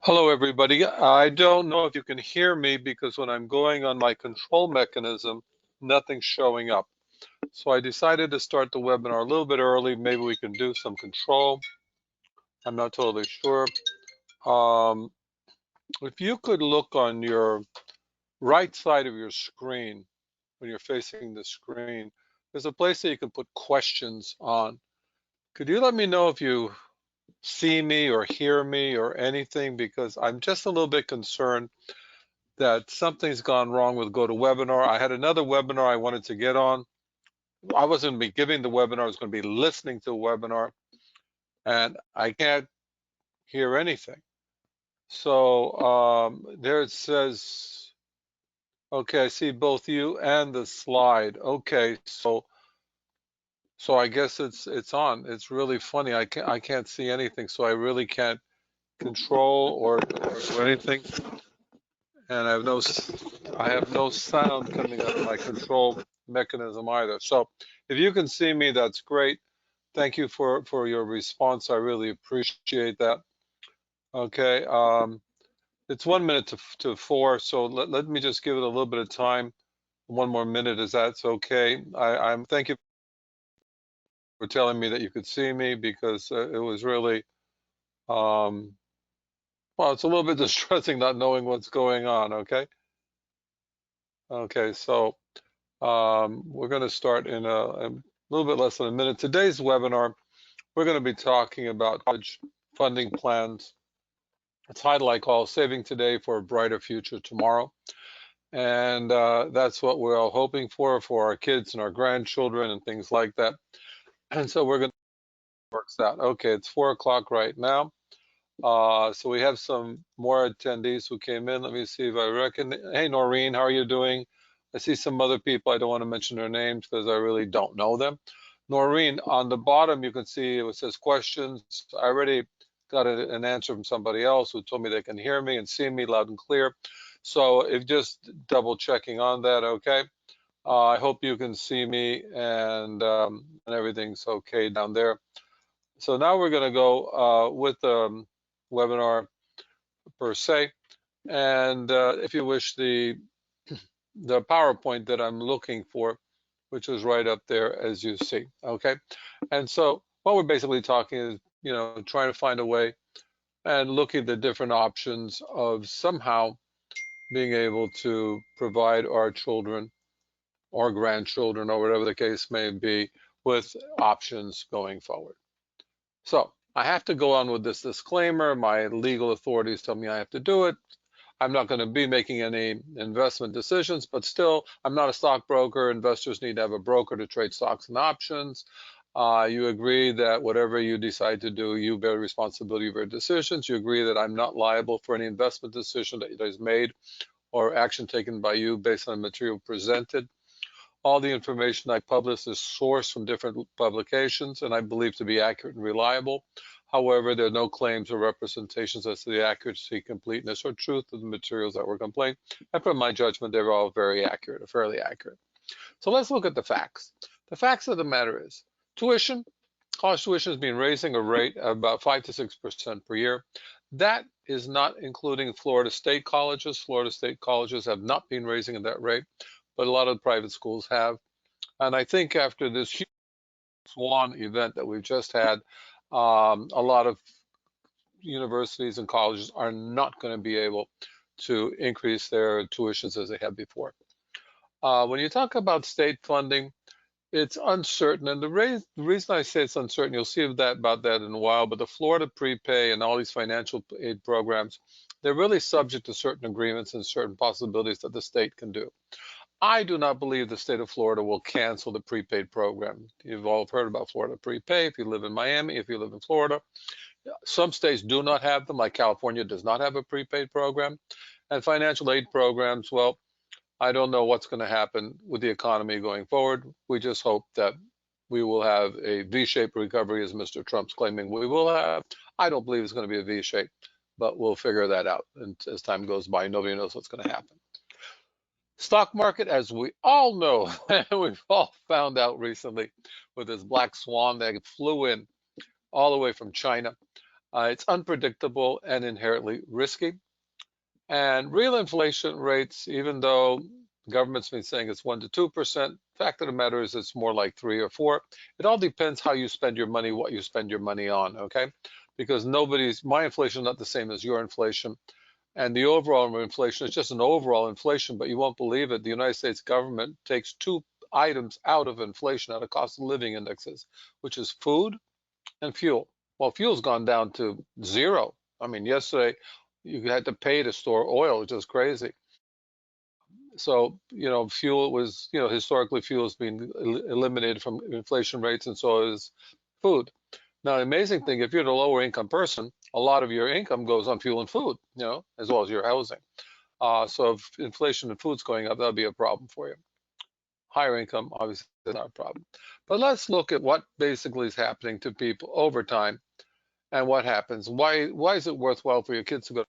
Hello, everybody. I don't know if you can hear me because when I'm going on my control mechanism, nothing's showing up. So I decided to start the webinar a little bit early. Maybe we can do some control. I'm not totally sure. Um, if you could look on your right side of your screen when you're facing the screen, there's a place that you can put questions on. Could you let me know if you see me or hear me or anything? Because I'm just a little bit concerned that something's gone wrong with GoToWebinar. I had another webinar I wanted to get on. I wasn't going to be giving the webinar, I was going to be listening to a webinar, and I can't hear anything. So there it says, okay, I see both you and the slide. Okay, so I guess it's on. It's really funny. I can't see anything, so I really can't control or do anything. And I have no sound coming out of my control mechanism either. So if you can see me, that's great. Thank you for your response. I really appreciate that. Okay, it's 1 minute to 4, so let me just give it a little bit of time. One more minute, is that's okay? I'm thank you for telling me that you could see me because it was really well, it's a little bit distressing not knowing what's going on. Okay, so we're going to start in a little bit less than a minute. Today's webinar, we're going to be talking about college funding plans. A title I call Saving Today for a Brighter Future Tomorrow. And that's what we're all hoping for our kids and our grandchildren and things like that. And so we're going to work that. Okay, it's 4 o'clock right now. So we have some more attendees who came in. Let me see if I reckon. Hey, Noreen, how are you doing? I see some other people. I don't want to mention their names because I really don't know them. Noreen, on the bottom, you can see it says questions. I already got an answer from somebody else who told me they can hear me and see me loud and clear. So if just double checking on that, okay? I hope you can see me and everything's okay down there. So now we're going to go with the webinar per se. And if you wish, the PowerPoint that I'm looking for, which is right up there as you see, okay? And so what we're basically talking is, trying to find a way and look at the different options of somehow being able to provide our children or grandchildren or whatever the case may be with options going forward. So I have to go on with this disclaimer. My legal authorities tell me I have to do it. I'm not going to be making any investment decisions, but still, I'm not a stockbroker. Investors need to have a broker to trade stocks and options. You agree that whatever you decide to do, you bear responsibility for your decisions. You agree that I'm not liable for any investment decision that is made or action taken by you based on the material presented. All the information I publish is sourced from different publications and I believe to be accurate and reliable. However, there are no claims or representations as to the accuracy, completeness, or truth of the materials that were complained. And from my judgment, they're all very accurate or fairly accurate. So let's look at the facts. The facts of the matter is tuition, college tuition has been raising a rate of about 5 to 6% per year. That is not including Florida State colleges. Florida State colleges have not been raising at that rate, but a lot of private schools have. And I think after this huge swan event that we've just had, a lot of universities and colleges are not going to be able to increase their tuitions as they have before. When you talk about state funding, it's uncertain, and the reason I say it's uncertain, you'll see about that in a while, but the Florida prepay and all these financial aid programs, they're really subject to certain agreements and certain possibilities that the state can do. I do not believe the state of Florida will cancel the prepaid program. You've all heard about Florida prepay if you live in Miami, if you live in Florida. Some states do not have them, like California does not have a prepaid program. And financial aid programs, well, I don't know what's going to happen with the economy going forward. We just hope that we will have a V-shaped recovery, as Mr. Trump's claiming we will have. I don't believe it's going to be a V-shape, but we'll figure that out. And as time goes by, nobody knows what's going to happen. Stock market, as we all know, we've all found out recently with this black swan that flew in all the way from China. It's unpredictable and inherently risky. And real inflation rates, even though the government's been saying it's 1 to 2%, fact of the matter is it's more like 3 or 4. It all depends how you spend your money, what you spend your money on, okay? Because my inflation is not the same as your inflation. And the overall inflation is just an overall inflation, but you won't believe it. The United States government takes two items out of inflation, out of cost of living indexes, which is food and fuel. Well, fuel's gone down to zero. I mean, yesterday you had to pay to store oil, which is crazy. So, fuel was, historically fuel has been eliminated from inflation rates, and so is food. Now, the amazing thing, if you're the lower income person, a lot of your income goes on fuel and food, as well as your housing. So if inflation and food's going up, that'll be a problem for you. Higher income, obviously, is not a problem. But let's look at what basically is happening to people over time and what happens. Why is it worthwhile for your kids to go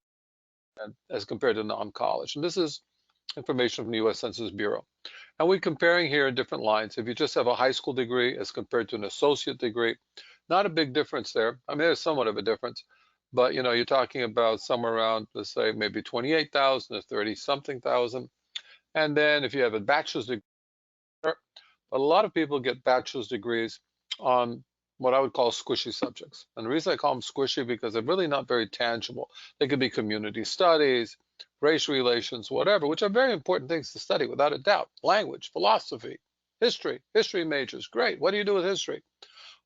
as compared to non-college? And this is information from the U.S. Census Bureau. And we're comparing here in different lines. If you just have a high school degree as compared to an associate degree, not a big difference there. I mean, there's somewhat of a difference, but you're talking about somewhere around, let's say, maybe 28,000 or 30 something thousand. And then if you have a bachelor's degree, but a lot of people get bachelor's degrees on what I would call squishy subjects. And the reason I call them squishy because they're really not very tangible. They could be community studies, race relations, whatever, which are very important things to study without a doubt. Language, philosophy, history majors, great. What do you do with history?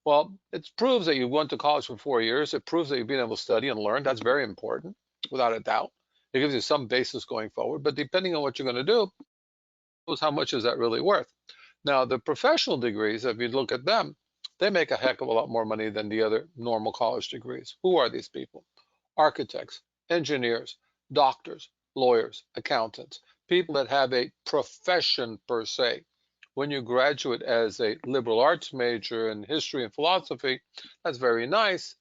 Well, it proves that you went to college for 4 years. It proves that you've been able to study and learn. That's very important, without a doubt. It gives you some basis going forward. But depending on what you're going to do, how much is that really worth? Now, the professional degrees, if you look at them, they make a heck of a lot more money than the other normal college degrees. Who are these people? Architects, engineers, doctors, lawyers, accountants, people that have a profession per se. When you graduate as a liberal arts major in history and philosophy, that's very nice.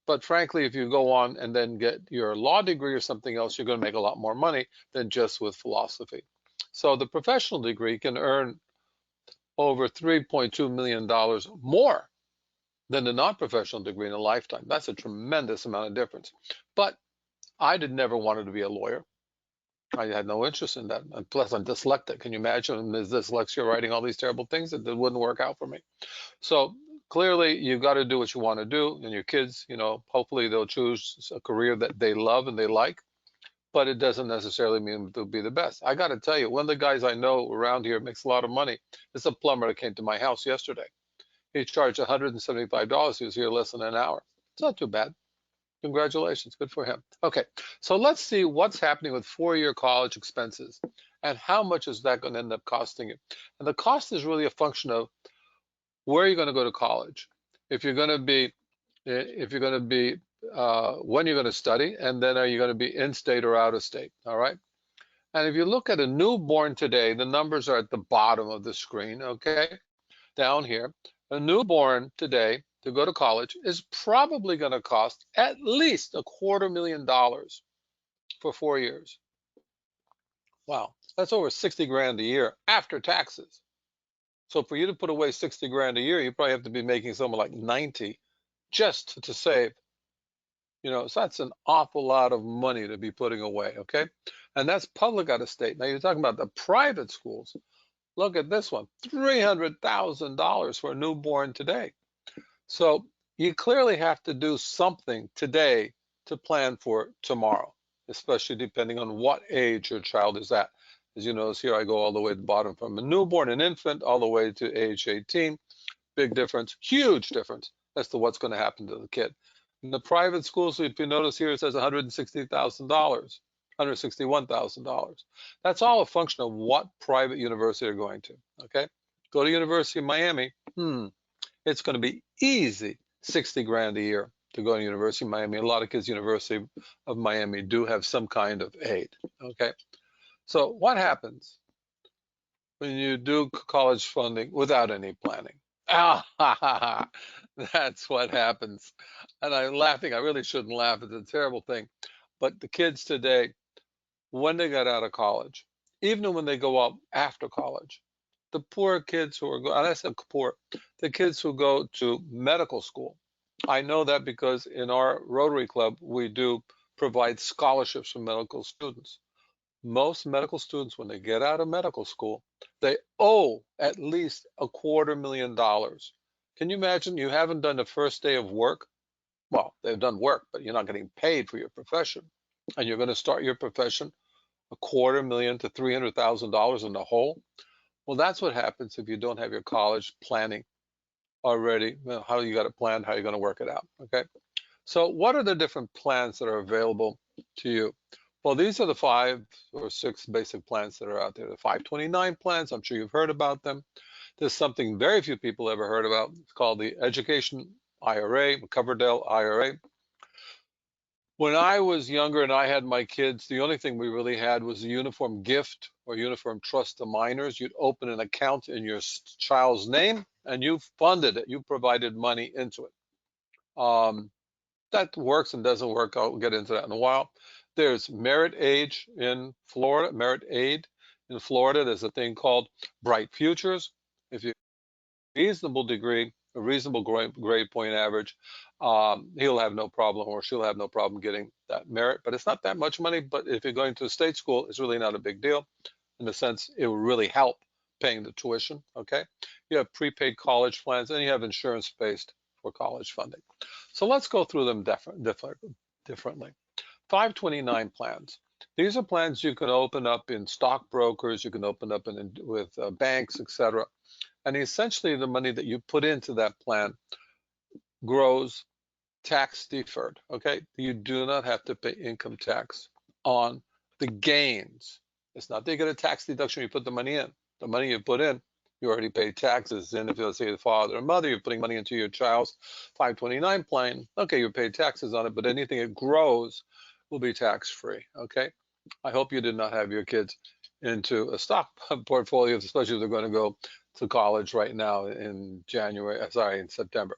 But frankly, if you go on and then get your law degree or something else, you're going to make a lot more money than just with philosophy. So the professional degree can earn over $3.2 million more than the non-professional degree in a lifetime. That's a tremendous amount of difference. But I never wanted to be a lawyer. I had no interest in that. And plus, I'm dyslexic. Can you imagine as dyslexia writing all these terrible things? It wouldn't work out for me. So clearly, you've got to do what you want to do. And your kids, hopefully they'll choose a career that they love and they like. But it doesn't necessarily mean they'll be the best. I got to tell you, one of the guys I know around here makes a lot of money. It's a plumber that came to my house yesterday. He charged $175. He was here less than an hour. It's not too bad. Congratulations, good for him. Okay, so let's see what's happening with four-year college expenses and how much is that going to end up costing you. And the cost is really a function of where you're going to go to college. If you're going to be, when you're going to study, and then are you going to be in-state or out-of-state, all right? And if you look at a newborn today, the numbers are at the bottom of the screen, okay? Down here, a newborn today to go to college is probably going to cost at least $250,000 for 4 years. Wow, that's over 60 grand a year after taxes. So for you to put away 60 grand a year, you probably have to be making something like 90 just to save. So that's an awful lot of money to be putting away, okay? And that's public out of state. Now you're talking about the private schools. Look at this one, $300,000 for a newborn today. So you clearly have to do something today to plan for tomorrow, especially depending on what age your child is at. As you notice here, I go all the way to the bottom from a newborn, an infant, all the way to age 18. Big difference, huge difference as to what's going to happen to the kid. In the private schools, if you notice here, it says $160,000, $161,000. That's all a function of what private university you're going to, okay? Go to University of Miami, it's going to be easy 60 grand a year to go to University of Miami. A lot of kids, University of Miami, do have some kind of aid, okay? So what happens when you do college funding without any planning? That's what happens. And I'm laughing. I really shouldn't laugh. It's a terrible thing. But the kids today, when they got out of college, even when they go out after college, the poor kids who are, and I said poor, the kids who go to medical school, I know that because in our Rotary Club, we do provide scholarships for medical students. Most medical students, when they get out of medical school, they owe at least $250,000. Can you imagine? You haven't done the first day of work. Well, they've done work, but you're not getting paid for your profession. And you're going to start your profession $250,000 to $300,000 in the hole. Well, that's what happens if you don't have your college planning already. Well, how you got it planned, how you're going to work it out. Okay. So what are the different plans that are available to you? Well, these are the 5 or 6 basic plans that are out there. The 529 plans, I'm sure you've heard about them. There's something very few people ever heard about. It's called the Education IRA, Coverdell IRA. When I was younger and I had my kids, the only thing we really had was a uniform gift or uniform trust to minors. You'd open an account in your child's name and you funded it. You provided money into it. That works and doesn't work. I'll get into that in a while. There's Merit Age in Florida, Merit Aid in Florida. There's a thing called Bright Futures. If you have a reasonable degree, a reasonable grade point average, he'll have no problem or she'll have no problem getting that merit. But it's not that much money. But if you're going to a state school, it's really not a big deal in the sense it will really help paying the tuition. Okay. You have prepaid college plans and you have insurance based for college funding. So let's go through them differently. 529 plans. These are plans you can open up in stockbrokers, you can open up with banks, etc. And essentially the money that you put into that plan grows tax deferred, okay? You do not have to pay income tax on the gains. It's not that you get a tax deduction when you put the money in. The money you put in, you already pay taxes. And if you, let's say the father or mother, you're putting money into your child's 529 plan, okay, you pay taxes on it, but anything that grows will be tax-free, okay? I hope you did not have your kids into a stock portfolio, especially if they're going to go to college right now in in September.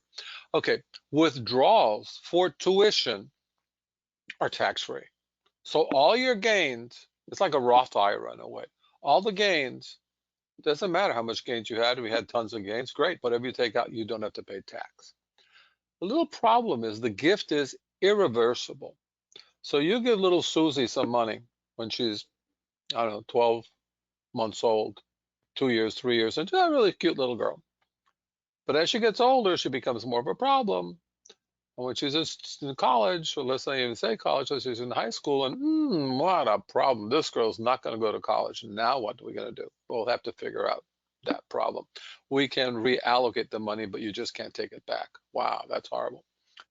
Okay, withdrawals for tuition are tax-free. So all your gains, it's like a Roth IRA in a way. All the gains, doesn't matter how much gains you had. We had tons of gains. Great. Whatever you take out, you don't have to pay tax. The little problem is the gift is irreversible. So you give little Susie some money when she's, I don't know, 12 months old, 2 years, 3 years, and she's a really cute little girl. But as she gets older, she becomes more of a problem. And when she's just in college, or let's not even say college, let's say she's in high school, and what a problem. This girl's not going to go to college. Now what are we going to do? We'll have to figure out that problem. We can reallocate the money, but you just can't take it back. Wow, that's horrible.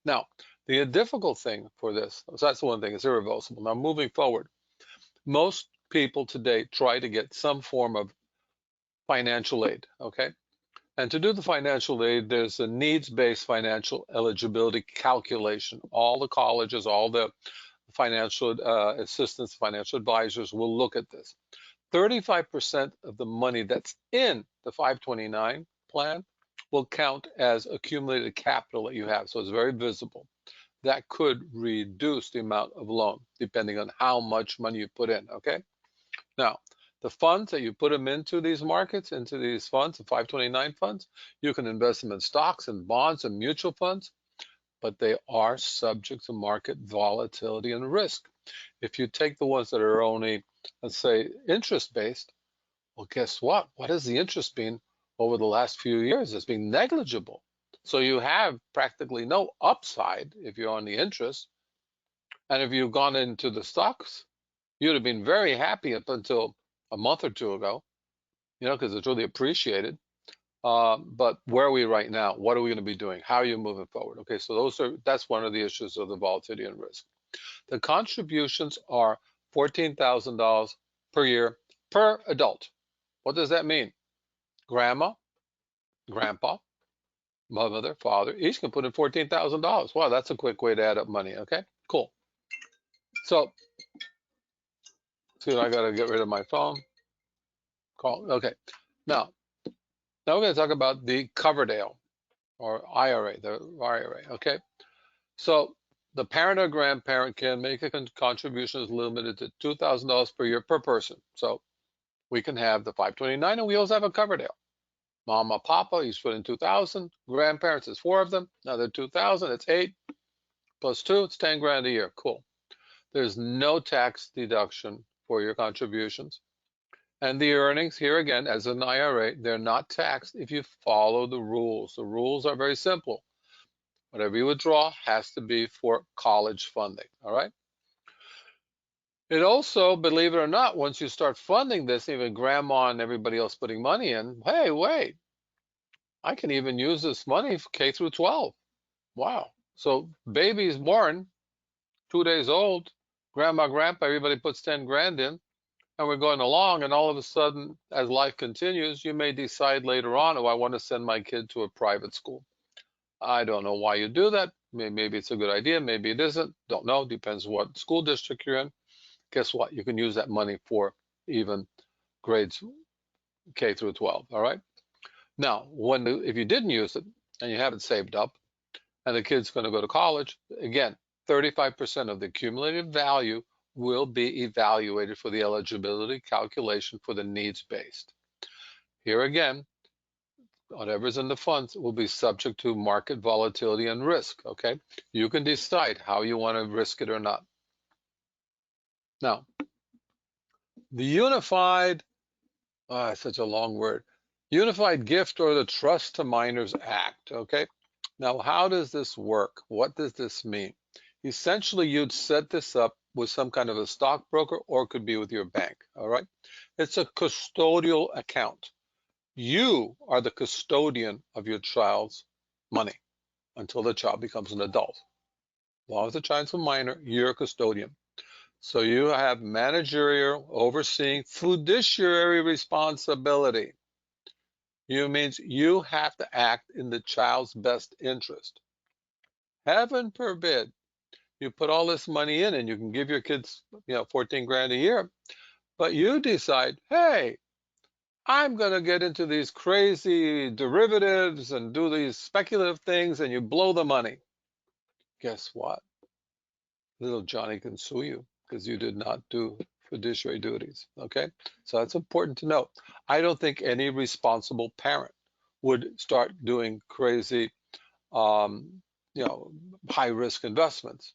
Now, the difficult thing for this, so that's the one thing, it's irreversible. Now, moving forward, most people today try to get some form of financial aid, okay? And to do the financial aid, there's a needs-based financial eligibility calculation. All the colleges, all the financial assistants, financial advisors will look at this. 35% of the money that's in the 529 plan will count as accumulated capital that you have. So it's very visible. That could reduce the amount of loan depending on how much money you put in, okay? Now, the funds that you put them into these markets, into these funds, the 529 funds, you can invest them in stocks and bonds and mutual funds, but they are subject to market volatility and risk. If you take the ones that are only, let's say, interest-based, well, guess what? What has the interest been over the last few years? It's been negligible. So you have practically no upside if you're on the interest. And if you've gone into the stocks, you'd have been very happy up until a month or two ago, because it's really appreciated. But where are we right now? What are we going to be doing? How are you moving forward? Okay, so that's one of the issues of the volatility and risk. The contributions are $14,000 per year per adult. What does that mean? Grandma, grandpa, mother, father, each can put in $14,000. Wow, that's a quick way to add up money. Okay, cool. So, see, I got to get rid of my phone. Call. Okay, now we're going to talk about the Coverdell or IRA, the IRA. Okay, so the parent or grandparent can make a contribution is limited to $2,000 per year per person. So we can have the 529 and we also have a Coverdell. Mama, Papa, he's put in 2,000. Grandparents, it's 4 of them. Another 2,000. It's 8 plus 2. It's 10 grand a year. Cool. There's no tax deduction for your contributions. And the earnings, here again, as an IRA, they're not taxed if you follow the rules. The rules are very simple. Whatever you withdraw has to be for college funding. All right. It also, believe it or not, once you start funding this, even grandma and everybody else putting money in, hey, wait, I can even use this money for K through 12. Wow. So baby's born, 2 days old, grandma, grandpa, everybody puts 10 grand in, and we're going along, and all of a sudden, as life continues, you may decide later on, oh, I want to send my kid to a private school. I don't know why you do that. Maybe it's a good idea, maybe it isn't. Don't know. Depends what school district you're in. Guess what? You can use that money for even grades K through 12. All right. Now, if you didn't use it and you have it saved up, and the kid's going to go to college, again, 35% of the accumulated value will be evaluated for the eligibility calculation for the needs-based. Here again, whatever's in the funds will be subject to market volatility and risk, okay? You can decide how you want to risk it or not. Now, the Unified, such a long word, Unified Gift or the Trust to Minors Act, okay? Now, how does this work? What does this mean? Essentially, you'd set this up with some kind of a stockbroker, or it could be with your bank, all right? It's a custodial account. You are the custodian of your child's money until the child becomes an adult. As long as the child's a minor, you're a custodian. So you have managerial, overseeing, fiduciary responsibility. You means you have to act in the child's best interest. Heaven forbid you put all this money in and you can give your kids, 14 grand a year, but you decide, hey, I'm going to get into these crazy derivatives and do these speculative things, and you blow the money. Guess what? Little Johnny can sue you because you did not do fiduciary duties. Okay, so that's important to note. I don't think any responsible parent would start doing crazy, high risk investments,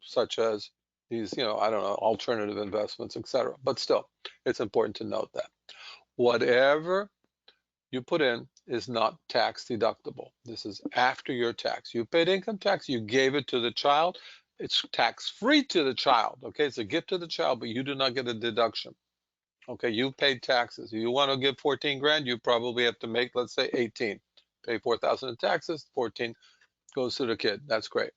such as these, I don't know, alternative investments, etc. But still, it's important to note that whatever you put in is not tax deductible. This is after your tax. You paid income tax, you gave it to the child. It's tax free to the child. Okay, it's a gift to the child, but you do not get a deduction. Okay, you paid taxes. You want to give 14 grand, you probably have to make, let's say, 18. Pay 4,000 in taxes, 14 goes to the kid. That's great.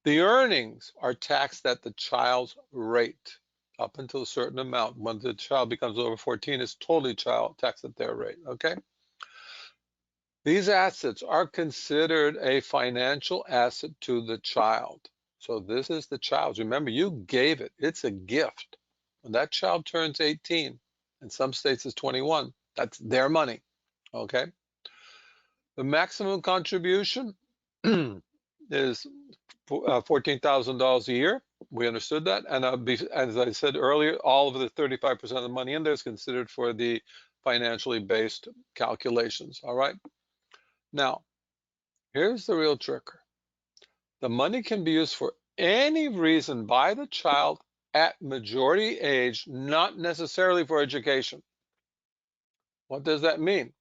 The earnings are taxed at the child's rate up until a certain amount. When the child becomes over 14, it's totally child taxed at their rate. Okay. These assets are considered a financial asset to the child. So this is the child's. Remember, you gave it. It's a gift. When that child turns 18, in some states it's 21, that's their money. Okay. The maximum contribution is $14,000 a year. We understood that. And as I said earlier, all of the 35% of the money in there is considered for the financially based calculations. All right. Now, here's the real tricker. The money can be used for any reason by the child at majority age, not necessarily for education. What does that mean?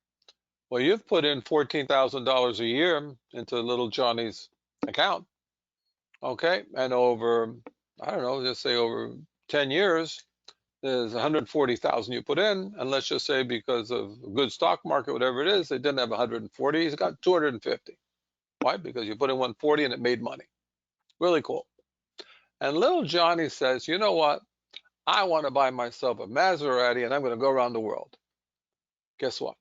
Well, you've put in $14,000 a year into little Johnny's account, okay? And over, I don't know, just say over 10 years, there's 140,000 you put in, and let's just say because of a good stock market, whatever it is, they didn't have 140, he's got 250. Why? Because you put in 140 and it made money. Really cool. And little Johnny says, you know what? I want to buy myself a Maserati and I'm going to go around the world. Guess what?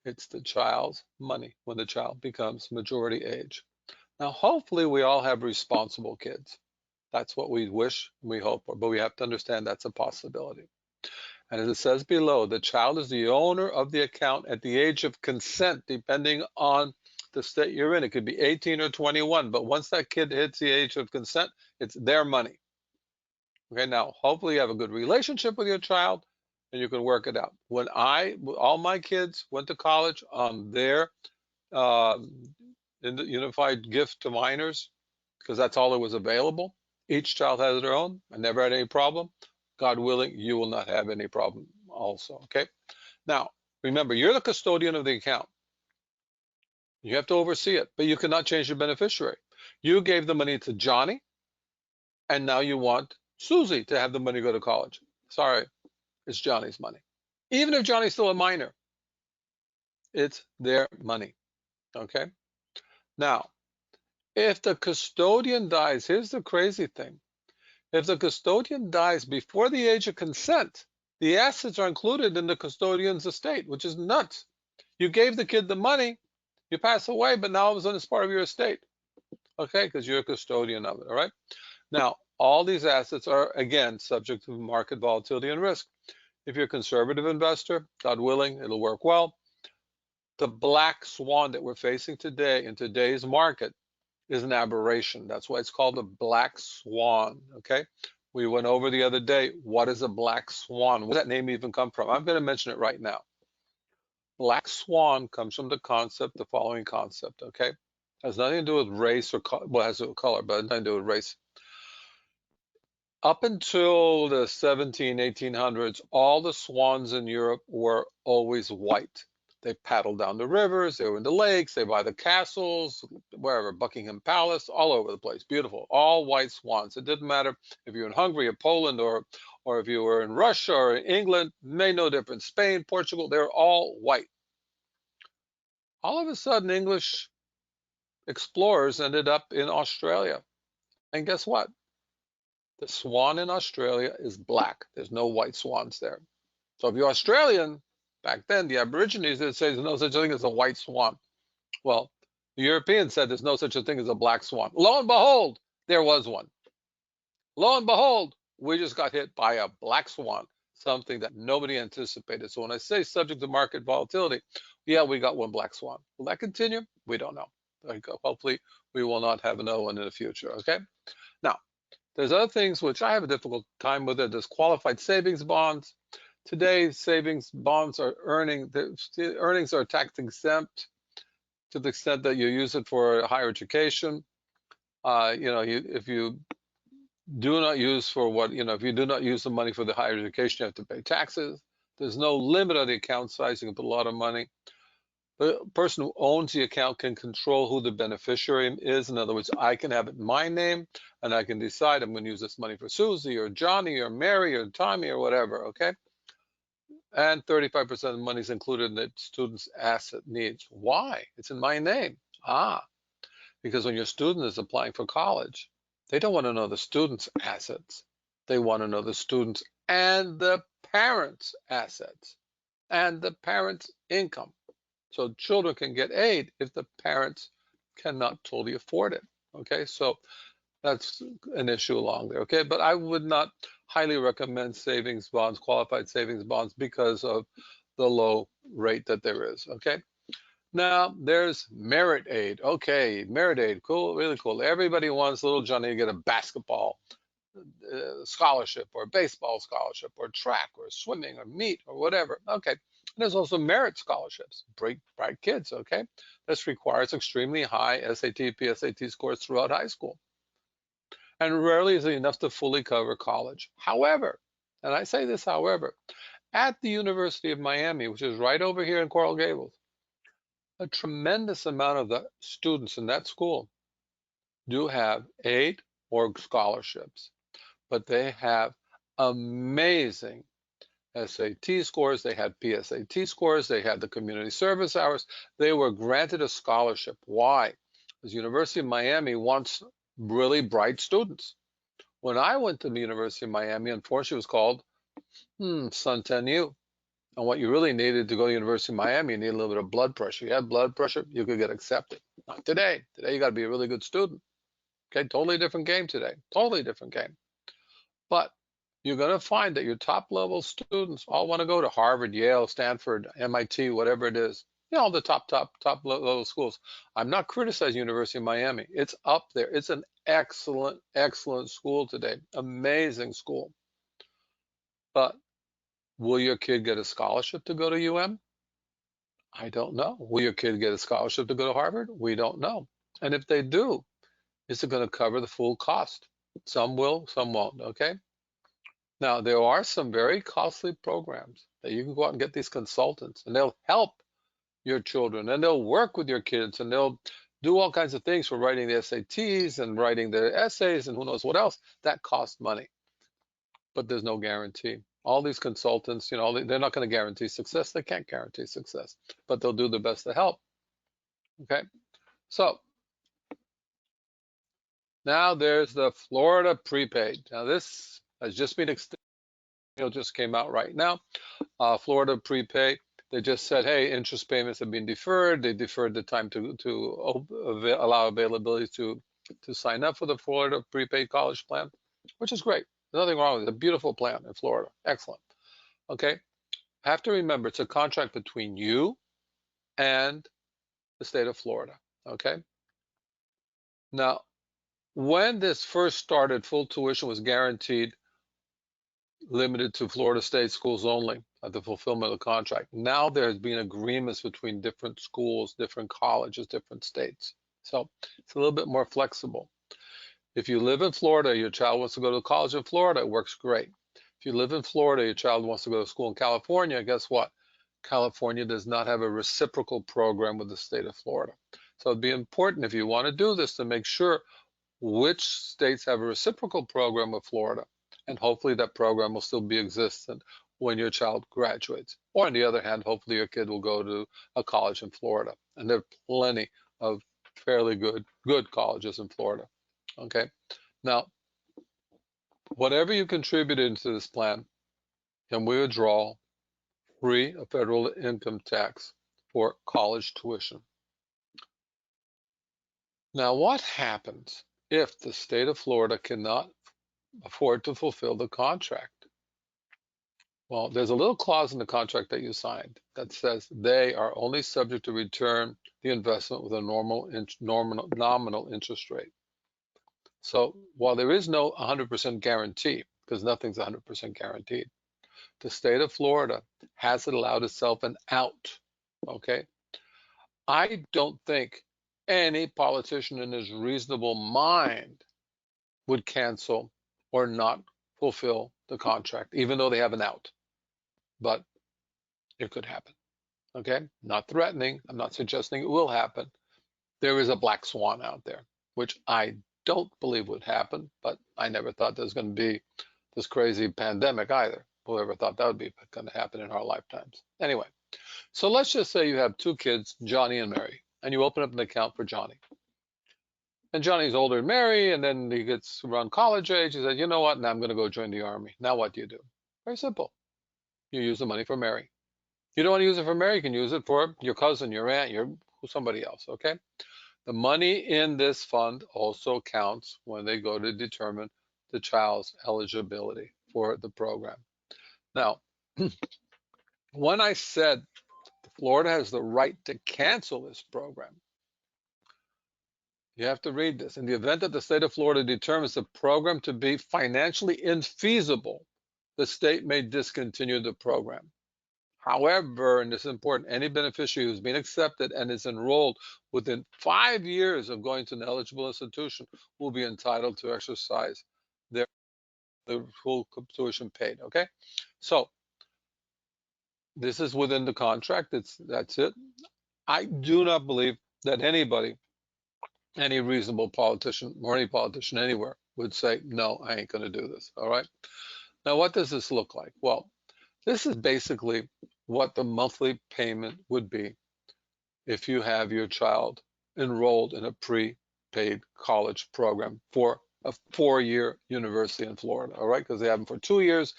It's the child's money when the child becomes majority age. Now, hopefully we all have responsible kids. That's what we wish, we hope, but we have to understand that's a possibility. And as it says below, the child is the owner of the account at the age of consent, depending on the state you're in. It could be 18 or 21, but once that kid hits the age of consent, it's their money. Okay, now hopefully you have a good relationship with your child, and you can work it out. When all my kids went to college on their uh, in the unified gift to minors, because that's all that was available. Each child has their own. I never had any problem. God willing, you will not have any problem also, okay? Now, remember, you're the custodian of the account. You have to oversee it, but you cannot change the beneficiary. You gave the money to Johnny, and now you want Susie to have the money go to college. Sorry, it's Johnny's money. Even if Johnny's still a minor, it's their money, okay? Now, if the custodian dies, here's the crazy thing. If the custodian dies before the age of consent, the assets are included in the custodian's estate, which is nuts. You gave the kid the money, you pass away, but now all of a sudden it's part of your estate, okay? Because you're a custodian of it, all right? Now, all these assets are, again, subject to market volatility and risk. If you're a conservative investor, God willing, it'll work well. The black swan that we're facing today in today's market is an aberration. That's why it's called a black swan, okay? We went over the other day, what is a black swan? Where does that name even come from? I'm going to mention it right now. Black swan comes from the following concept, okay? Has nothing to do with race or color, well, it has to do with color, but nothing to do with race. Up until the 1800s, all the swans in Europe were always white. They paddled down the rivers, they were in the lakes, they by the castles, wherever, Buckingham Palace, all over the place. Beautiful, all white swans. It didn't matter if you were in Hungary or Poland or if you were in Russia or England, made no difference. Spain, Portugal, they're all white. All of a sudden, English explorers ended up in Australia. And guess what? The swan in Australia is black. There's no white swans there. So if you're Australian, back then, the Aborigines did say there's no such thing as a white swan. Well, the Europeans said there's no such a thing as a black swan. Lo and behold, there was one. Lo and behold, we just got hit by a black swan, something that nobody anticipated. So when I say subject to market volatility, yeah, we got one black swan. Will that continue? We don't know. Hopefully, we will not have another one in the future, okay? Now, there's other things which I have a difficult time with. There's qualified savings bonds. Today, savings bonds are the earnings are tax exempt to the extent that you use it for higher education. If you do not use for what, if you do not use the money for the higher education, you have to pay taxes. There's no limit on the account size. You can put a lot of money. The person who owns the account can control who the beneficiary is. In other words, I can have it in my name, and I can decide I'm going to use this money for Susie or Johnny or Mary or Tommy or whatever, okay? And 35% of the money is included in the student's asset needs. Why? It's in my name. Because when your student is applying for college, they don't want to know the student's assets. They want to know the student's and the parents' assets and the parents' income. So children can get aid if the parents cannot totally afford it. Okay, so that's an issue along there. Okay, but I would not highly recommend savings bonds, qualified savings bonds, because of the low rate that there is. Okay, now there's merit aid. Okay, merit aid, cool, really cool. Everybody wants little Johnny to get a basketball scholarship or baseball scholarship or track or swimming or meet or whatever. Okay. And there's also merit scholarships, bright kids, okay? This requires extremely high SAT, PSAT scores throughout high school. And rarely is it enough to fully cover college. However, and I say this however, at the University of Miami, which is right over here in Coral Gables, a tremendous amount of the students in that school do have aid or scholarships, but they have amazing SAT scores, they had PSAT scores, they had the community service hours. They were granted a scholarship. Why? Because University of Miami wants really bright students. When I went to the University of Miami, unfortunately, it was called Sunten U. And what you really needed to go to the University of Miami, you need a little bit of blood pressure. You had blood pressure, you could get accepted. Not today. Today, you got to be a really good student. Okay, totally different game today. Totally different game. But you're going to find that your top level students all want to go to Harvard, Yale, Stanford, MIT, whatever it is. All the top level schools. I'm not criticizing University of Miami. It's up there. It's an excellent school today. Amazing school. But Will your kid get a scholarship to go to UM? I don't know. Will your kid get a scholarship to go to Harvard? We don't know. And if they do, is it going to cover the full cost? Some will, some won't, okay? Now, there are some very costly programs that you can go out and get these consultants, and they'll help your children, and they'll work with your kids, and they'll do all kinds of things for writing the SATs and writing the essays and who knows what else. That costs money, but there's no guarantee. All these consultants, they're not going to guarantee success. They can't guarantee success, but they'll do their best to help. Okay, so now there's the Florida prepaid. Now this has just been extended. It just came out right now. Florida prepaid. They just said, hey, interest payments have been deferred. They deferred the time to allow availability to sign up for the Florida prepaid college plan, which is great. There's nothing wrong with it. It's a beautiful plan in Florida. Excellent. Okay. Have to remember it's a contract between you and the state of Florida. Okay. Now, when this first started, full tuition was guaranteed, limited to Florida State schools only at the fulfillment of the contract. Now there has been agreements between different schools, different colleges, different states. So it's a little bit more flexible. If you live in Florida, your child wants to go to college in Florida, it works great. If you live in Florida, your child wants to go to school in California, guess what? California does not have a reciprocal program with the state of Florida. So it'd be important if you want to do this to make sure which states have a reciprocal program with Florida. And hopefully that program will still be existent when your child graduates. Or on the other hand, hopefully your kid will go to a college in Florida. And there are plenty of fairly good colleges in Florida. Okay. Now, whatever you contributed into this plan can we withdraw free of federal income tax for college tuition. Now, what happens if the state of Florida cannot afford to fulfill the contract? Well, there's a little clause in the contract that you signed that says they are only subject to return the investment with a nominal interest rate. So while there is no 100% guarantee, because nothing's 100% guaranteed, the state of Florida has allowed itself an out, okay? I don't think any politician in his reasonable mind would cancel or not fulfill the contract, even though they have an out. But it could happen, okay? Not threatening. I'm not suggesting it will happen. There is a black swan out there, which I don't believe would happen, but I never thought there was going to be this crazy pandemic either. Whoever thought that would be going to happen in our lifetimes? Anyway, so let's just say you have two kids, Johnny and Mary, and you open up an account for Johnny. And Johnny's older than Mary, and then he gets around college age. He said, you know what? Now I'm going to go join the army. Now what do? Very simple. You use the money for Mary. You don't want to use it for Mary, you can use it for your cousin, your aunt, somebody else, okay? The money in this fund also counts when they go to determine the child's eligibility for the program. Now, when I said Florida has the right to cancel this program, you have to read this. In the event that the state of Florida determines the program to be financially infeasible, the state may discontinue the program. However, and this is important, any beneficiary who's been accepted and is enrolled within 5 years of going to an eligible institution will be entitled to exercise the full tuition paid, okay? So this is within the contract, that's it. I do not believe that anybody, any reasonable politician or any politician anywhere would say, no, I ain't gonna do this, all right? Now, what does this look like? Well, this is basically what the monthly payment would be if you have your child enrolled in a prepaid college program for a 4-year university in Florida, all right? Because they have them for 2 years,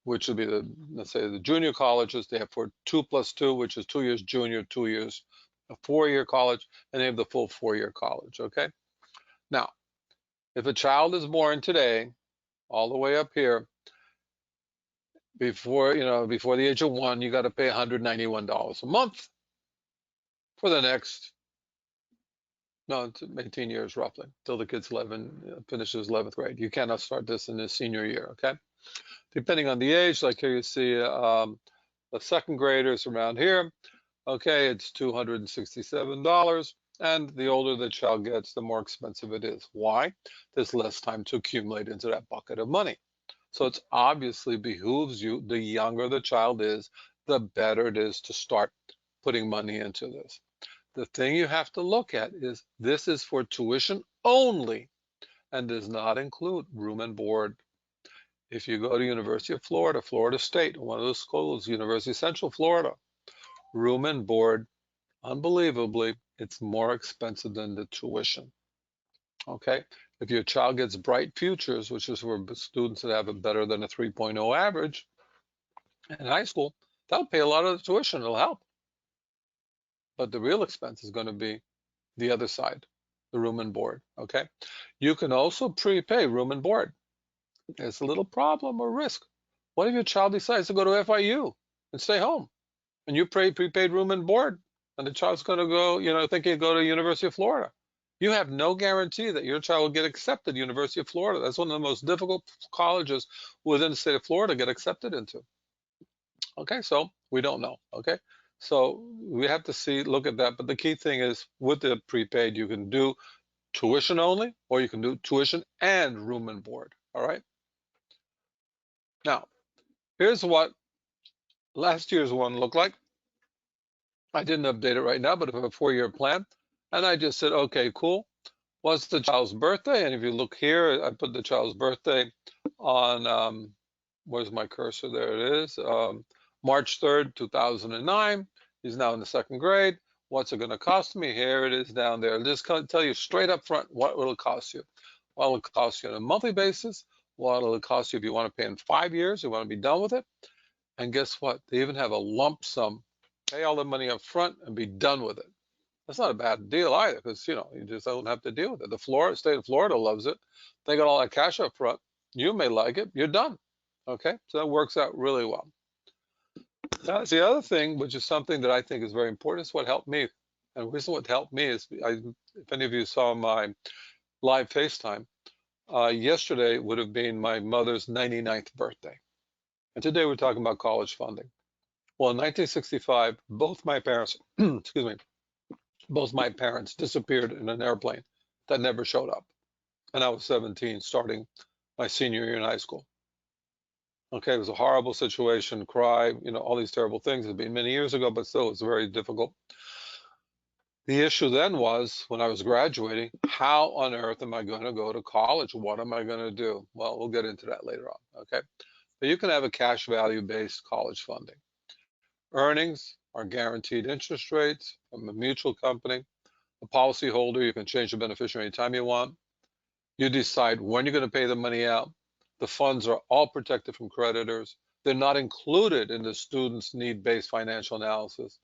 which would be let's say the junior colleges. They have for 2 + 2, which is 2 years junior, 2 years, a 4-year college, and they have the full 4-year college, okay? Now, if a child is born today, all the way up here, before the age of 1, you got to pay $191 a month for the next No, it's 18 years roughly, till the kid's 11, finishes 11th grade. You cannot start this in his senior year, okay? Depending on the age, like here you see the second graders around here, okay, it's $267. And the older the child gets, the more expensive it is. Why? There's less time to accumulate into that bucket of money. So it's obviously behooves you, the younger the child is, the better it is to start putting money into this. The thing you have to look at is this is for tuition only and does not include room and board. If you go to University of Florida, Florida State, one of those schools, University of Central Florida, room and board, unbelievably, it's more expensive than the tuition. Okay? If your child gets bright futures, which is for students that have a better than a 3.0 average in high school, that'll pay a lot of the tuition. It'll help. But the real expense is going to be the other side, the room and board. Okay? You can also prepay room and board. There's a little problem or risk. What if your child decides to go to FIU and stay home, and you prepaid room and board, and the child's going to go, thinking to go to University of Florida? You have no guarantee that your child will get accepted to University of Florida. That's one of the most difficult colleges within the state of Florida to get accepted into. Okay, so we don't know. Okay, so we have to look at that. But the key thing is with the prepaid, you can do tuition only, or you can do tuition and room and board. All right. Now, here's what last year's one looked like. I didn't update it right now, but I have a 4-year plan. And I just said, okay, cool. What's the child's birthday? And if you look here, I put the child's birthday on, where's my cursor? There it is. March 3rd, 2009. He's now in the second grade. What's it going to cost me? Here it is down there. I'll just tell you straight up front what will it cost you. What will it cost you on a monthly basis? What will it cost you if you want to pay in 5 years? You want to be done with it? And guess what? They even have a lump sum. Pay all the money up front and be done with it. That's not a bad deal either, because you just don't have to deal with it. The state of Florida loves it. They got all that cash up front. You may like it. You're done. Okay, so that works out really well. Now, the other thing, which is something that I think is very important, is what helped me. And the reason what helped me is, if any of you saw my live FaceTime, yesterday would have been my mother's 99th birthday. And today we're talking about college funding. Well, in 1965, both my parents, excuse me, both my parents disappeared in an airplane that never showed up. And I was 17, starting my senior year in high school. Okay, it was a horrible situation, cry, all these terrible things. It had been many years ago, but still, it was very difficult. The issue then was, when I was graduating, how on earth am I going to go to college? What am I going to do? Well, we'll get into that later on, okay? But you can have a cash value-based college funding. Earnings are guaranteed interest rates from a mutual company. A policyholder, you can change the beneficiary anytime you want. You decide when you're going to pay the money out. The funds are all protected from creditors. They're not included in the student's need-based financial analysis.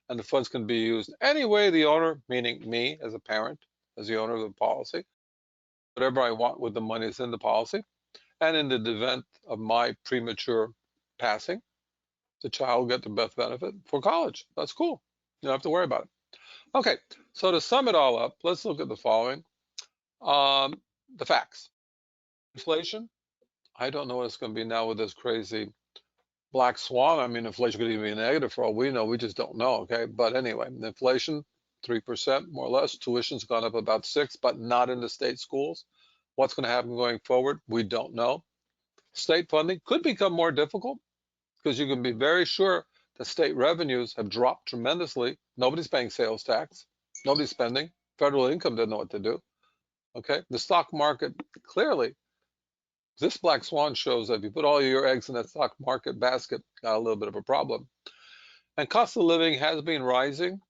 And the funds can be used any way the owner, meaning me as a parent, as the owner of the policy, whatever I want with the money is in the policy. And in the event of my premature passing, the child will get the best benefit for college. That's cool. You don't have to worry about it. Okay, so to sum it all up, let's look at the following. The facts. Inflation, I don't know what it's going to be now with this crazy black swan. I mean, inflation could even be negative for all we know. We just don't know, okay? But anyway, inflation, 3% more or less. Tuition's gone up about 6%, but not in the state schools. What's going to happen going forward? We don't know. State funding could become more difficult because you can be very sure that state revenues have dropped tremendously. Nobody's paying sales tax. Nobody's spending. Federal income doesn't know what to do. Okay, the stock market, clearly, this black swan shows that if you put all your eggs in that stock market basket, got a little bit of a problem. And cost of living has been rising.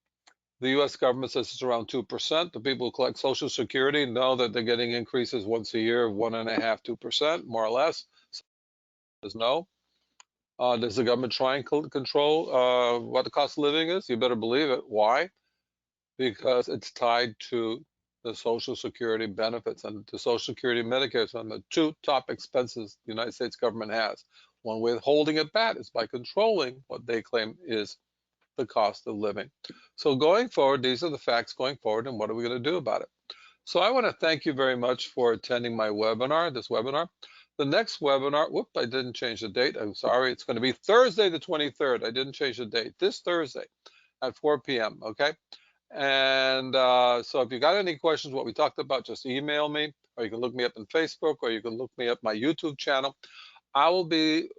The U.S. government says it's around 2%. The people who collect Social Security know that they're getting increases once a year, 1.5%, 2%, more or less. Says no. Does the government try and control what the cost of living is? You better believe it. Why? Because it's tied to the Social Security benefits, and the Social Security and Medicare are the two top expenses the United States government has. One way of holding it back is by controlling what they claim is the cost of living. So going forward, these are the facts going forward, and what are we going to do about it? So I want to thank you very much for attending my webinar, this webinar. The next webinar, whoop, I didn't change the date. I'm sorry. It's going to be Thursday the 23rd. I didn't change the date. This Thursday at 4 p.m., okay? And so if you got any questions, what we talked about, just email me, or you can look me up on Facebook, or you can look me up my YouTube channel. I will be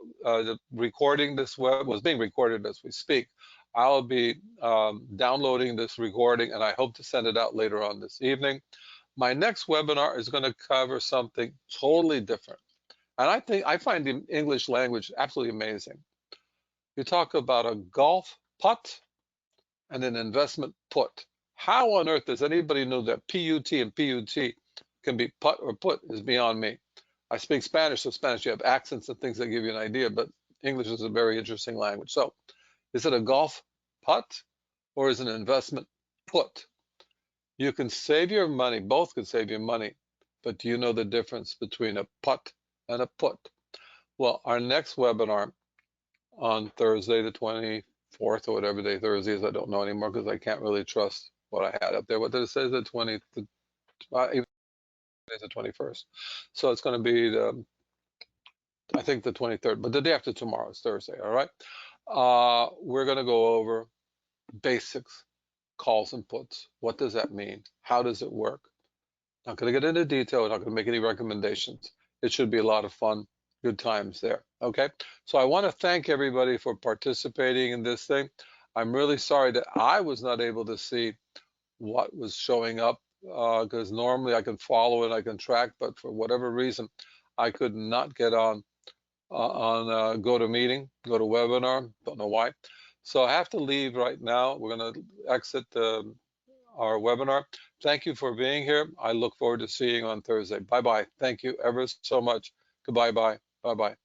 recording this was being recorded as we speak. I'll be downloading this recording, and I hope to send it out later on this evening. My next webinar is going to cover something totally different. And I find the English language absolutely amazing. You talk about a golf putt and an investment put. How on earth does anybody know that PUT and PUT can be putt or put is beyond me. I speak Spanish, so Spanish, you have accents and things that give you an idea, but English is a very interesting language. So is it a golf putt or is it an investment put? You can save your money, both can save you money, but do you know the difference between a putt and a put? Well, our next webinar on Thursday, the 24th, or whatever day Thursday is, I don't know anymore because I can't really trust what I had up there. What did it say? The 20th, even the 21st. So it's going to be the, I think the 23rd, but the day after tomorrow is Thursday, all right? We're going to go over basics, calls and puts. What does that mean? How does it work? Not going to get into detail. We're not going to make any recommendations. It should be a lot of fun, good times there, okay? So I want to thank everybody for participating in this thing. I'm really sorry that I was not able to see what was showing up because normally I can follow it, I can track, but for whatever reason, I could not get on GoToMeeting, GoToWebinar, don't know why. So I have to leave right now. We're going to exit our webinar. Thank you for being here. I look forward to seeing you on Thursday. Bye-bye. Thank you ever so much. Goodbye-bye. Bye-bye.